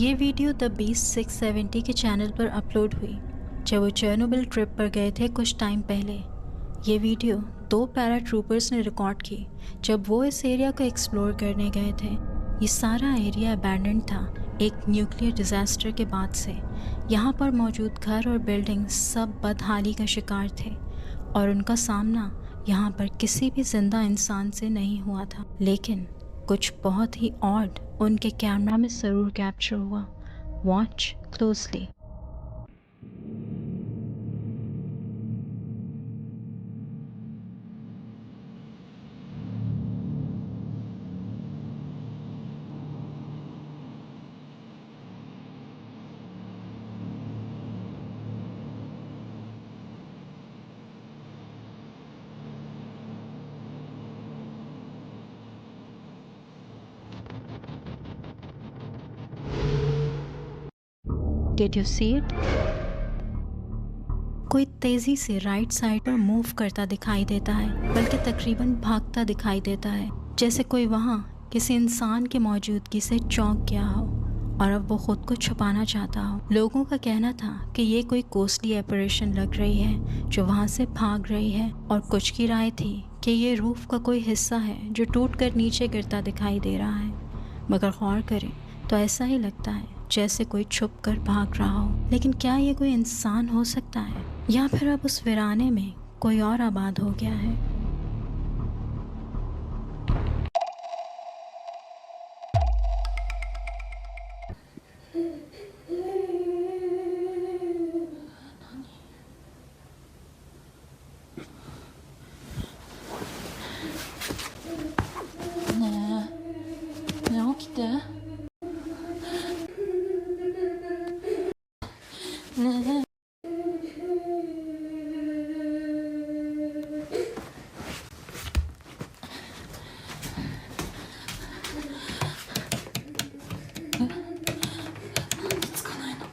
ये video the beast 670 के channel पर अपलोड हुई जब वो चेरनोबिल ट्रिप पर गए थे कुछ टाइम पहले। ये वीडियो 2 पैरा ट्रूपर्स ने रिकॉर्ड की जब वो इस एरिया को एक्सप्लोर करने गए थे। ये सारा एरिया अबैंडन्ड था एक न्यूक्लियर डिज़ास्टर के बाद से। यहाँ पर मौजूद घर और बिल्डिंग्स सब बदहाली का शिकार थे और उनका सामना यहाँ पर किसी भी जिंदा इंसान से नहीं हुआ था। लेकिन कुछ बहुत ही ऑड उनके कैमरा में ज़रूर कैप्चर हुआ। Watch closely. Did you see it? कोई तेजी से राइट साइड पर मूव करता दिखाई देता है, बल्कि तकरीबन भागता दिखाई देता है, जैसे कोई वहाँ किसी इंसान की मौजूदगी से चौंक गया हो और अब वो खुद को छुपाना चाहता हो। लोगों का कहना था कि ये कोई कोस्टली एपरेशन लग रही है जो वहाँ से भाग रही है, और कुछ की राय थी कि ये रूफ का कोई हिस्सा है जो टूटकर नीचे गिरता दिखाई दे रहा है। मगर गौर करें तो ऐसा ही लगता है जैसे कोई छुप कर भाग रहा हो। लेकिन क्या ये कोई इंसान हो सकता है, या फिर अब उस वीराने में कोई और आबाद हो गया है?起きてねえつかないの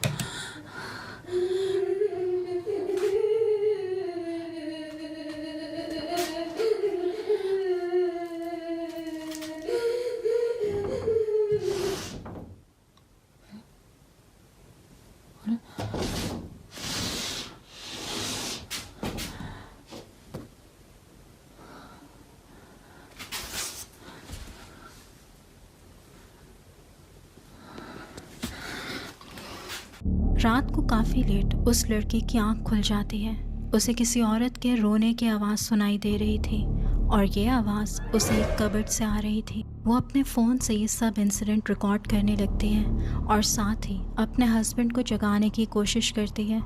रात को काफ़ी लेट उस लड़की की आंख खुल जाती है। उसे किसी औरत के रोने की आवाज़ सुनाई दे रही थी, और ये आवाज़ उसे एक कबर्ड से आ रही थी। वो अपने फ़ोन से ये सब इंसिडेंट रिकॉर्ड करने लगती है और साथ ही अपने हस्बैंड को जगाने की कोशिश करती है,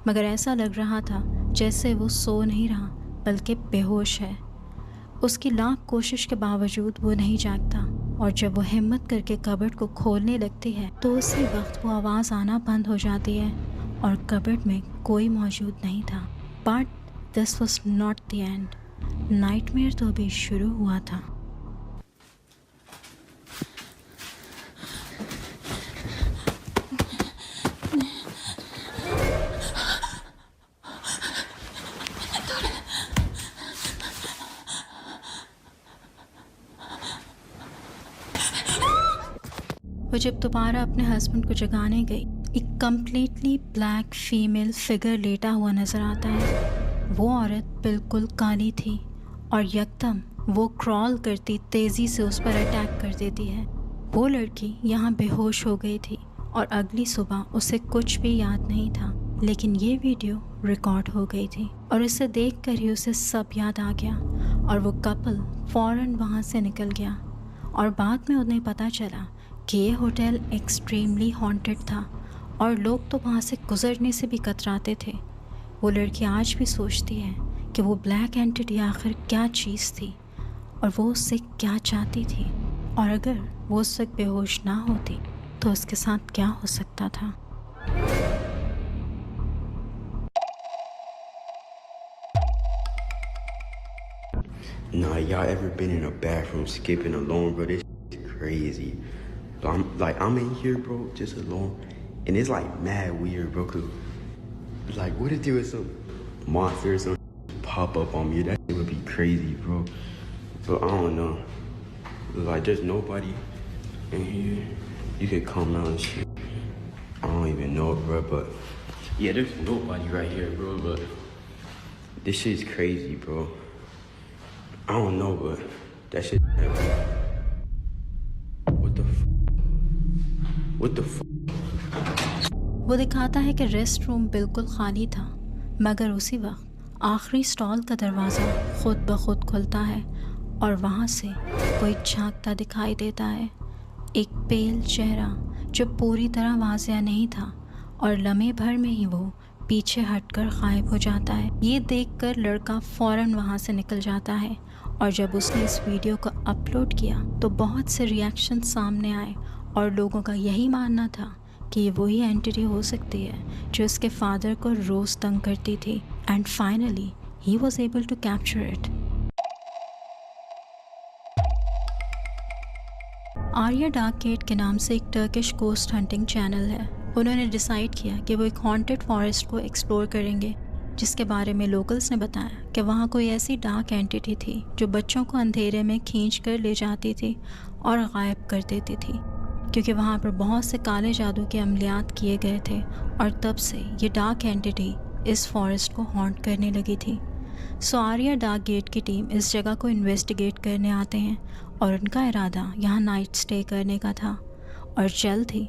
मगर ऐसा लग रहा था जैसे वो सो नहीं रहा बल्कि बेहोश है। उसकी लाख कोशिश के बावजूद वो नहीं जागता, और जब वो हिम्मत करके कबर्ड को खोलने लगती है तो उसी वक्त वो आवाज़ आना बंद हो जाती है और कबर्ड में कोई मौजूद नहीं था। But this was not the end. Nightmare तो अभी शुरू हुआ था। वो जब दोबारा अपने हस्बैंड को जगाने गई, एक कम्प्लीटली ब्लैक फीमेल फिगर लेटा हुआ नज़र आता है। वो औरत बिल्कुल काली थी और यकदम वो क्रॉल करती तेज़ी से उस पर अटैक कर देती है। वो लड़की यहाँ बेहोश हो गई थी और अगली सुबह उसे कुछ भी याद नहीं था, लेकिन ये वीडियो रिकॉर्ड हो गई थी और इसे देखकर ही उसे सब याद आ गया और वो कपल फ़ौरन वहाँ से निकल गया। और बाद में उन्हें पता चला कि ये होटल एक्सट्रीमली हॉन्टेड था और लोग तो वहाँ से गुजरने से भी कतराते थे। वो लड़की आज भी सोचती है कि वो ब्लैक एंटिटी आखिर क्या चीज़ थी और वो उससे क्या चाहती थी, और अगर वो उस वक्त बेहोश ना होती तो उसके साथ क्या हो सकता था। Nah, y'all ever been in a bathroom skipping alone, bro? This is crazy. So I'm in here, bro, just alone, and it's like mad weird, bro. Cause like, what if there was some monster or something pop up on me? That shit would be crazy, bro. So I don't know. Like, there's nobody in here. You could come out and shit. don't even know it, bro, but yeah, there's nobody right here, bro, but this shit's crazy, bro. I don't know, but that shit. What the fuck? वो दिखाता है कि rest room बिल्कुल खाली था, मगर उसी वक्त आखिरी स्टॉल का दरवाज़ा खुद ब खुद खुलता है और वहाँ से कोई झांकता दिखाई देता है। एक पेल चेहरा जो पूरी तरह वाज़िया नहीं था और लम्हे भर में ही वो पीछे हटकर गायब हो जाता है। ये देखकर लड़का फ़ौरन वहाँ से निकल जाता है और जब उसने इस वीडियो को अपलोड किया तो बहुत से रिएक्शन सामने आए और लोगों का यही मानना था कि ये वही एंटिटी हो सकती है जो उसके फादर को रोज़ तंग करती थी। And finally he was able to capture it. Arya dark gate के नाम से एक टर्किश कोस्ट हंटिंग चैनल है। उन्होंने डिसाइड किया कि वो एक हॉन्टेड फॉरेस्ट को एक्सप्लोर करेंगे, जिसके बारे में लोकल्स ने बताया कि वहाँ कोई ऐसी डार्क एंटिटी थी जो बच्चों को अंधेरे में खींच कर ले जाती थी और गायब कर देती थी, क्योंकि वहाँ पर बहुत से काले जादू के अमलियात किए गए थे और तब से ये डार्क एंटिटी इस फॉरेस्ट को हॉन्ट करने लगी थी। सो आर्या डार्क गेट की टीम इस जगह को इन्वेस्टिगेट करने आते हैं और उनका इरादा यहाँ नाइट स्टे करने का था और जल्द ही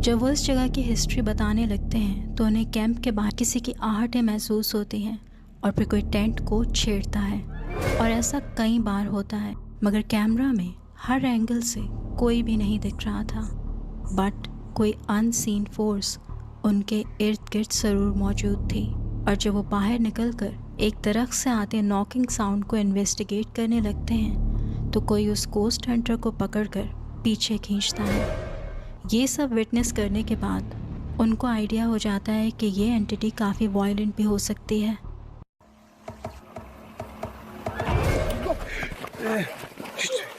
जब वो इस जगह की हिस्ट्री बताने लगते हैं तो उन्हें कैंप के बाहर किसी की आहटें महसूस होती हैं और फिर कोई टेंट को छेड़ता है और ऐसा कई बार होता है, मगर कैमरा में हर एंगल से कोई भी नहीं दिख रहा था। बट कोई अनसीन फोर्स उनके इर्द गिर्द ज़रूर मौजूद थी और जब वो बाहर निकलकर एक दरख्त से आते नॉकिंग साउंड को इन्वेस्टिगेट करने लगते हैं तो कोई उस गोस्ट हंटर को पकड़कर पीछे खींचता है। ये सब विटनेस करने के बाद उनको आइडिया हो जाता है कि ये एंटिटी काफ़ी वायलेंट भी हो सकती है।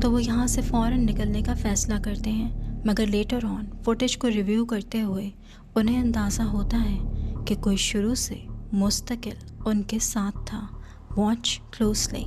तो वो यहाँ से फ़ौरन निकलने का फ़ैसला करते हैं, मगर लेटर ऑन फुटेज को रिव्यू करते हुए उन्हें अंदाज़ा होता है कि कोई शुरू से मुस्तकिल उनके साथ था। Watch closely.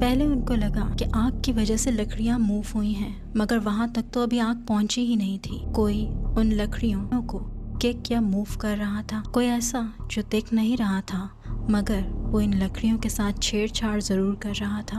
पहले उनको लगा कि आग की वजह से लकड़ियां मूव हुई हैं, मगर वहां तक तो अभी आग पहुंची ही नहीं थी। कोई उन लकड़ियों को किक या मूव कर रहा था, कोई ऐसा जो दिख नहीं रहा था, मगर वो इन लकड़ियों के साथ छेड़छाड़ ज़रूर कर रहा था।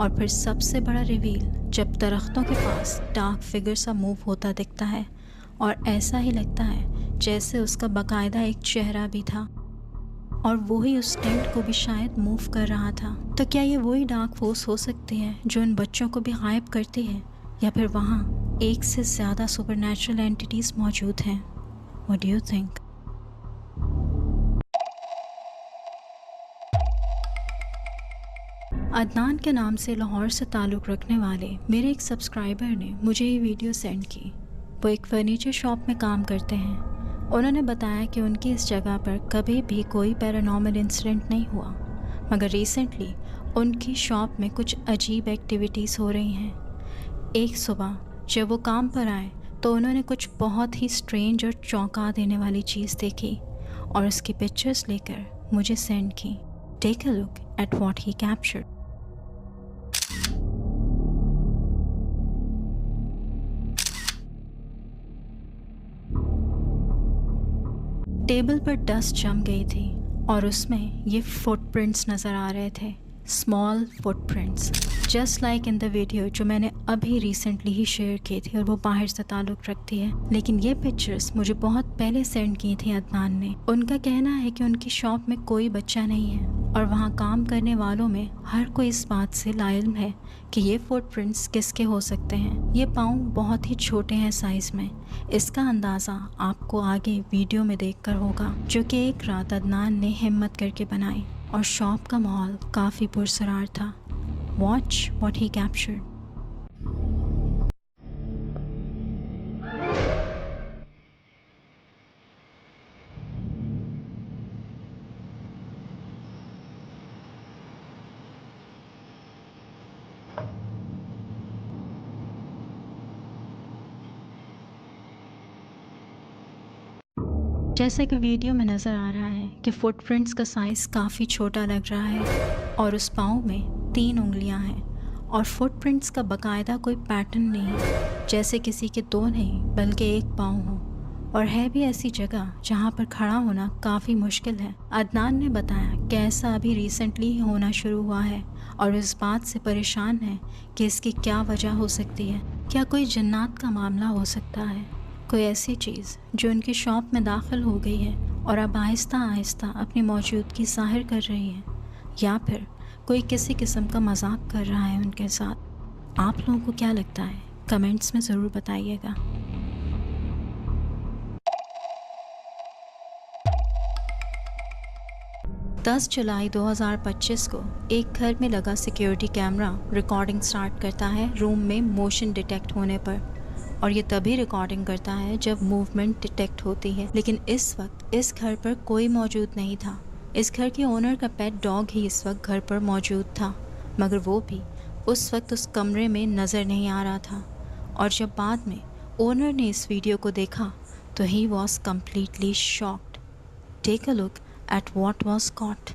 और फिर सबसे बड़ा रिवील जब दरख्तों के पास डार्क फिगर सा मूव होता दिखता है और ऐसा ही लगता है जैसे उसका बाकायदा एक चेहरा भी था और वही उस टेंट को भी शायद मूव कर रहा था। तो क्या ये वही डार्क फोर्स हो सकती है जो इन बच्चों को भी गायब करती है, या फिर वहाँ एक से ज़्यादा सुपरनैचुरल एंटिटीज़ मौजूद हैं? What do you think? Adnan के नाम से लाहौर से ताल्लुक़ रखने वाले मेरे एक सब्सक्राइबर ने मुझे ये वीडियो सेंड की। वो एक फ़र्नीचर शॉप में काम करते हैं। उन्होंने बताया कि उनकी इस जगह पर कभी भी कोई पैरानॉर्मल इंसिडेंट नहीं हुआ, मगर रिसेंटली उनकी शॉप में कुछ अजीब एक्टिविटीज़ हो रही हैं। एक सुबह जब वो काम पर आए तो उन्होंने कुछ बहुत ही स्ट्रेंज और चौंका देने वाली चीज़ देखी और उसकी पिक्चर्स लेकर मुझे सेंड की। Take a look at what he captured. Table पर डस्ट जम गई थी और उसमें ये फुटप्रिंट्स नज़र आ रहे थे, small footprints, just like in the video जो मैंने अभी रिसेंटली ही शेयर की थी और वो बाहर से ताल्लुक़ रखती है। लेकिन ये पिक्चर्स मुझे बहुत पहले सेंड की थी अदनान ने। उनका कहना है कि उनकी शॉप में कोई बच्चा नहीं है और वहाँ काम करने वालों में हर कोई इस बात से लाइल्म है कि ये फुटप्रिंट्स किसके हो सकते हैं। ये पाँव बहुत ही छोटे हैं साइज़ में। इसका अंदाज़ा आपको आगे वीडियो में देखकर होगा, जो कि एक रात अदनान ने हिम्मत करके बनाई और शॉप का माहौल काफ़ी पुरसरार था। Watch what he captured. जैसे कि वीडियो में नज़र आ रहा है कि फुटप्रिंट्स का साइज़ काफ़ी छोटा लग रहा है और उस पाँव में 3 उंगलियां हैं और फुटप्रिंट्स का बाकायदा कोई पैटर्न नहीं है, जैसे किसी के 2 नहीं बल्कि एक पाँव हो, और है भी ऐसी जगह जहां पर खड़ा होना काफ़ी मुश्किल है। अदनान ने बताया कि ऐसा अभी रिसेंटली ही होना शुरू हुआ है और इस बात से परेशान है कि इसकी क्या वजह हो सकती है। क्या कोई जन्नात का मामला हो सकता है, कोई ऐसी चीज़ जो उनकी शॉप में दाखिल हो गई है और अब आहिस्ता आहिस्ता अपनी मौजूदगी ज़ाहिर कर रही है, या फिर कोई किसी किस्म का मजाक कर रहा है उनके साथ। आप लोगों को क्या लगता है, कमेंट्स में ज़रूर बताइएगा। दस जुलाई 2025 को एक घर में लगा सिक्योरिटी कैमरा रिकॉर्डिंग स्टार्ट करता है रूम में मोशन डिटेक्ट होने पर, और ये तभी रिकॉर्डिंग करता है जब मूवमेंट डिटेक्ट होती है। लेकिन इस वक्त इस घर पर कोई मौजूद नहीं था। इस घर के ओनर का पेट डॉग ही इस वक्त घर पर मौजूद था, मगर वो भी उस वक्त उस कमरे में नज़र नहीं आ रहा था। और जब बाद में ओनर ने इस वीडियो को देखा तो he was completely shocked. Take a look at what was caught.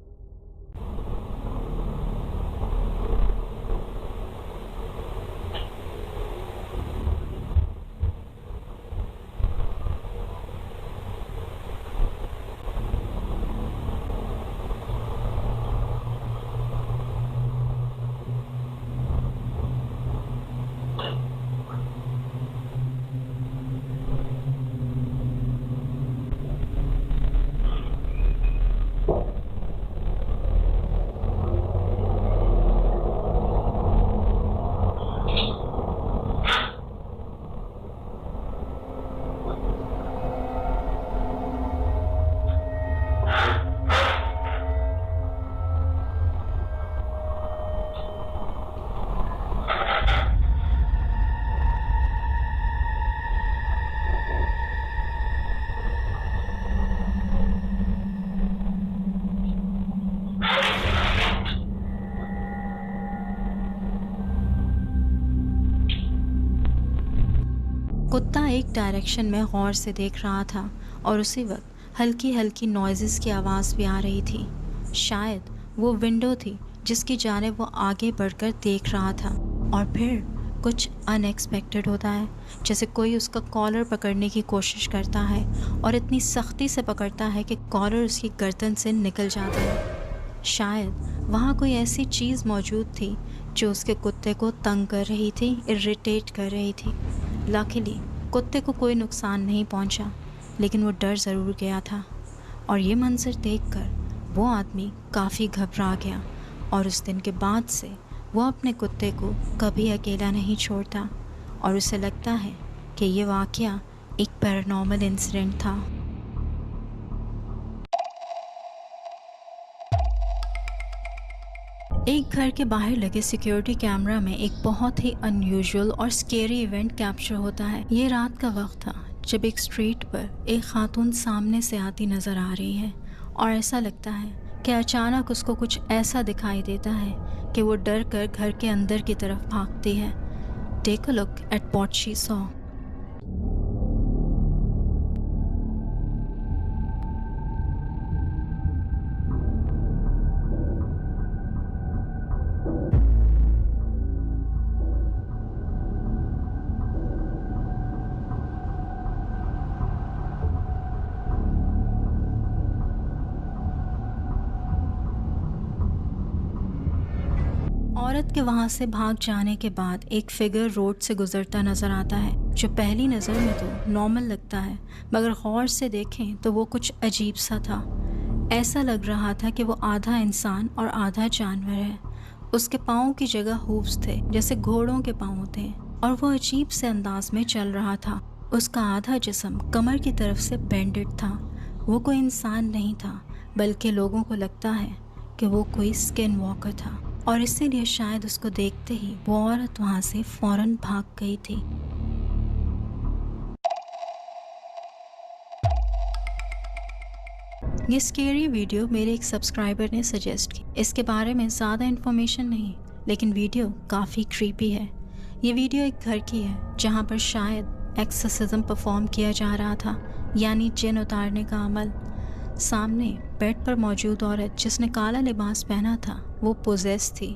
कुत्ता एक डायरेक्शन में गौर से देख रहा था और उसी वक्त हल्की हल्की नॉइज़ेस की आवाज़ भी आ रही थी। शायद वो विंडो थी जिसकी जानिब वो आगे बढ़कर देख रहा था। और फिर कुछ अनएक्सपेक्टेड होता है, जैसे कोई उसका कॉलर पकड़ने की कोशिश करता है और इतनी सख्ती से पकड़ता है कि कॉलर उसकी गर्दन से निकल जाता है। शायद वहाँ कोई ऐसी चीज़ मौजूद थी जो उसके कुत्ते को तंग कर रही थी, इरिटेट कर रही थी। लकीली कुत्ते को कोई नुकसान नहीं पहुँचा, लेकिन वो डर ज़रूर गया था। और ये मंजर देखकर वो आदमी काफ़ी घबरा गया और उस दिन के बाद से वो अपने कुत्ते को कभी अकेला नहीं छोड़ता और उसे लगता है कि ये वाक़या एक पैरानॉर्मल इंसिडेंट था। एक घर के बाहर लगे सिक्योरिटी कैमरा में एक बहुत ही अनयूजुअल और स्केरी इवेंट कैप्चर होता है। ये रात का वक्त था जब एक स्ट्रीट पर एक खातून सामने से आती नज़र आ रही है और ऐसा लगता है कि अचानक उसको कुछ ऐसा दिखाई देता है कि वो डर कर घर के अंदर की तरफ भागती है। Take a look at what she saw. औरत के वहाँ से भाग जाने के बाद एक फिगर रोड से गुजरता नज़र आता है, जो पहली नज़र में तो नॉर्मल लगता है, मगर गौर से देखें तो वो कुछ अजीब सा था। ऐसा लग रहा था कि वो आधा इंसान और आधा जानवर है। उसके पाँव की जगह हूव्स थे, जैसे घोड़ों के पाँव होते हैं, और वो अजीब से अंदाज में चल रहा था। उसका आधा जिस्म कमर की तरफ से बेंडेड था। वो कोई इंसान नहीं था, बल्कि लोगों को लगता है कि वो कोई स्किन वॉकर था, और इसीलिए शायद उसको देखते ही वो औरत वहाँ से फ़ौरन भाग गई थी। ये स्केरी वीडियो मेरे एक सब्सक्राइबर ने सजेस्ट की। इसके बारे में ज़्यादा इन्फॉर्मेशन नहीं, लेकिन वीडियो काफ़ी क्रीपी है। ये वीडियो एक घर की है जहाँ पर शायद एक्सोर्सिज्म परफॉर्म किया जा रहा था, यानी जिन उतारने का अमल। सामने बेड पर मौजूद औरत जिसने काला लिबास पहना था वो पोजेस थी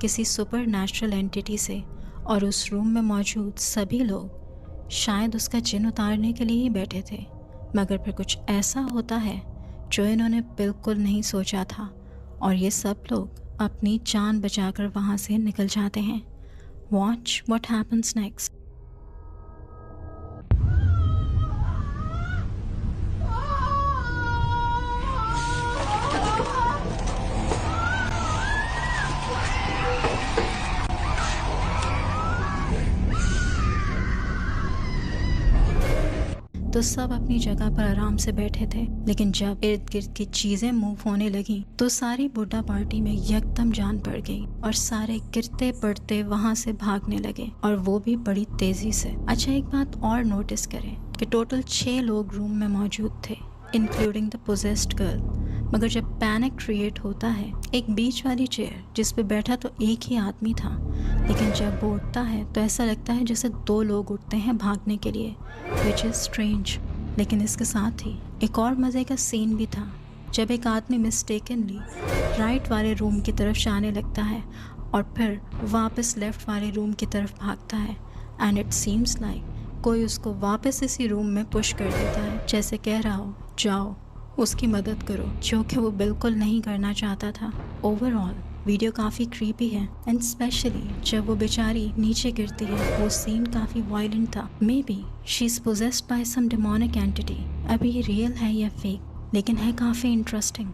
किसी सुपर नेचुरल एंटिटी से, और उस रूम में मौजूद सभी लोग शायद उसका जिन उतारने के लिए ही बैठे थे। मगर फिर कुछ ऐसा होता है जो इन्होंने बिल्कुल नहीं सोचा था, और ये सब लोग अपनी जान बचाकर वहाँ से निकल जाते हैं। Watch what happens next. तो सब अपनी जगह पर आराम से बैठे थे, लेकिन जब इर्द गिर्द की चीजें मूव होने लगी तो सारी बुड्ढा पार्टी में यकदम जान पड़ गई और सारे गिरते पड़ते वहां से भागने लगे, और वो भी बड़ी तेजी से। अच्छा, एक बात और नोटिस करें कि टोटल 6 लोग रूम में मौजूद थे, इंक्लूडिंग द पोजेस्ड गर्ल। मगर जब पैनिक क्रिएट होता है, एक बीच वाली चेयर जिस पे बैठा तो एक ही आदमी था, लेकिन जब वो उठता है तो ऐसा लगता है जैसे 2 लोग उठते हैं भागने के लिए, विच इज़ स्ट्रेंज। लेकिन इसके साथ ही एक और मज़े का सीन भी था, जब एक आदमी मिस्टेकनली राइट वाले रूम की तरफ जाने लगता है और फिर वापस लेफ़्ट वाले रूम की तरफ भागता है, एंड इट सीम्स लाइक कोई उसको वापस इसी रूम में पुश कर देता है, जैसे कह रहा हो जाओ उसकी मदद करो, जो कि वो बिल्कुल नहीं करना चाहता था। ओवरऑल वीडियो काफ़ी क्रीपी है, एंड स्पेशली जब वो बेचारी नीचे गिरती है, वो सीन काफ़ी वायलेंट था। May be she is possessed by some demonic entity. अभी ये रियल है या फेक, लेकिन है काफ़ी इंटरेस्टिंग।